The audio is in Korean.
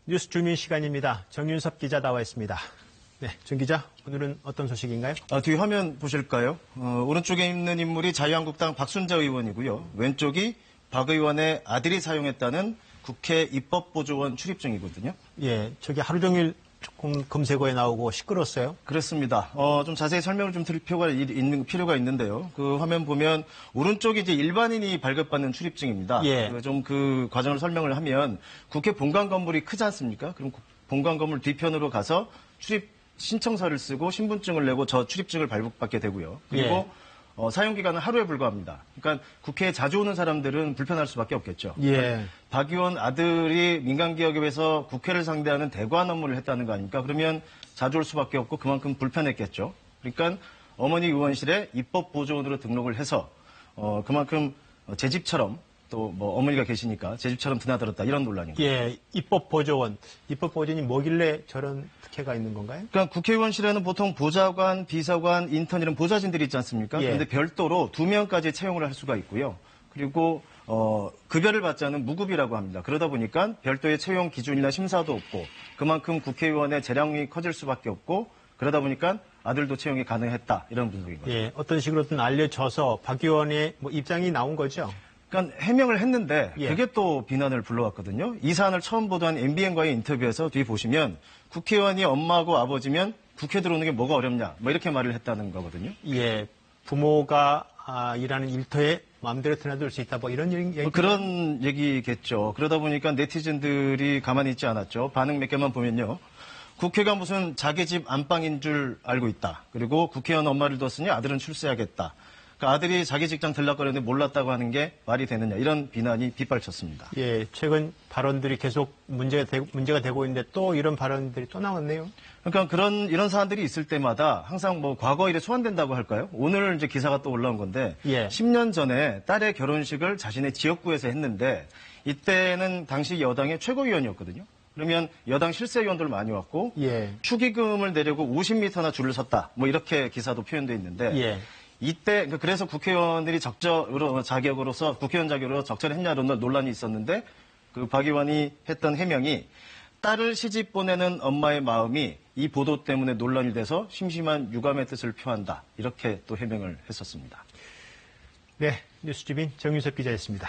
뉴스 주민 시간입니다. 정윤섭 기자 나와 있습니다. 네, 정 기자, 오늘은 어떤 소식인가요? 뒤 화면 보실까요? 오른쪽에 있는 인물이 자유한국당 박순자 의원이고요. 왼쪽이 박 의원의 아들이 사용했다는 국회 입법보조원 출입증이거든요. 예, 저기 하루 종일 조금 검색어에 나오고 시끄러웠어요. 그렇습니다. 좀 자세히 설명을 좀 드릴 필요가 있는데요. 그 화면 보면 오른쪽이 이제 일반인이 발급받는 출입증입니다. 예. 좀 그 과정을 설명을 하면 국회 본관 건물이 크지 않습니까? 그럼 본관 건물 뒤편으로 가서 출입 신청서를 쓰고 신분증을 내고 저 출입증을 발급받게 되고요. 그리고 사용기간은 하루에 불과합니다. 그러니까 국회에 자주 오는 사람들은 불편할 수밖에 없겠죠. 예. 박 의원 아들이 민간기업에서 국회를 상대하는 대관 업무를 했다는 거 아닙니까? 그러면 자주 올 수밖에 없고 그만큼 불편했겠죠. 그러니까 어머니 의원실에 입법보조원으로 등록을 해서 그만큼 제 집처럼 또 뭐 어머니가 계시니까 제 집처럼 드나들었다 이런 논란인 거죠. 예, 입법보조원. 입법보조원이 뭐길래 저런 특혜가 있는 건가요? 그러니까 국회의원실에는 보통 보좌관, 비서관, 인턴 이런 보좌진들이 있지 않습니까? 예. 그런데 별도로 2명까지 채용을 할 수가 있고요. 그리고 급여를 받지 않은 무급이라고 합니다. 그러다 보니까 별도의 채용 기준이나 심사도 없고 그만큼 국회의원의 재량이 커질 수밖에 없고 그러다 보니까 아들도 채용이 가능했다 이런 분석인 거죠. 예, 어떤 식으로든 알려져서 박 의원의 입장이 나온 거죠. 그러니까 해명을 했는데 예. 그게 또 비난을 불러왔거든요. 이 사안을 처음 보도한 MBN과의 인터뷰에서 뒤에 보시면 국회의원이 엄마하고 아버지면 국회 들어오는 게 뭐가 어렵냐 뭐 이렇게 말을 했다는 거거든요. 예, 부모가 일하는 일터에 마음대로 드나들 수 있다 뭐 이런 얘기. 그런 얘기겠죠. 그러다 보니까 네티즌들이 가만히 있지 않았죠. 반응 몇 개만 보면요. 국회가 무슨 자기 집 안방인 줄 알고 있다. 그리고 국회의원 엄마를 뒀으니 아들은 출세하겠다. 그러니까 아들이 자기 직장 들락거리는데 몰랐다고 하는 게 말이 되느냐 이런 비난이 빗발쳤습니다. 예, 최근 발언들이 계속 문제가 되고 있는데 또 이런 발언들이 또 나왔네요. 그러니까 이런 사안들이 있을 때마다 항상 뭐 과거 일에 소환된다고 할까요? 오늘 이제 기사가 또 올라온 건데 예. 10년 전에 딸의 결혼식을 자신의 지역구에서 했는데 이때는 당시 여당의 최고위원이었거든요. 그러면 여당 실세의원들 많이 왔고 예. 축의금을 내려고 50m나 줄을 섰다. 뭐 이렇게 기사도 표현되어 있는데 예. 이때 그래서 국회의원들이 국회의원 자격으로 적절했냐는 논란이 있었는데 그 박 의원이 했던 해명이 딸을 시집 보내는 엄마의 마음이 이 보도 때문에 논란이 돼서 심심한 유감의 뜻을 표한다. 이렇게 또 해명을 했었습니다. 네, 뉴스주민 정윤석 기자였습니다.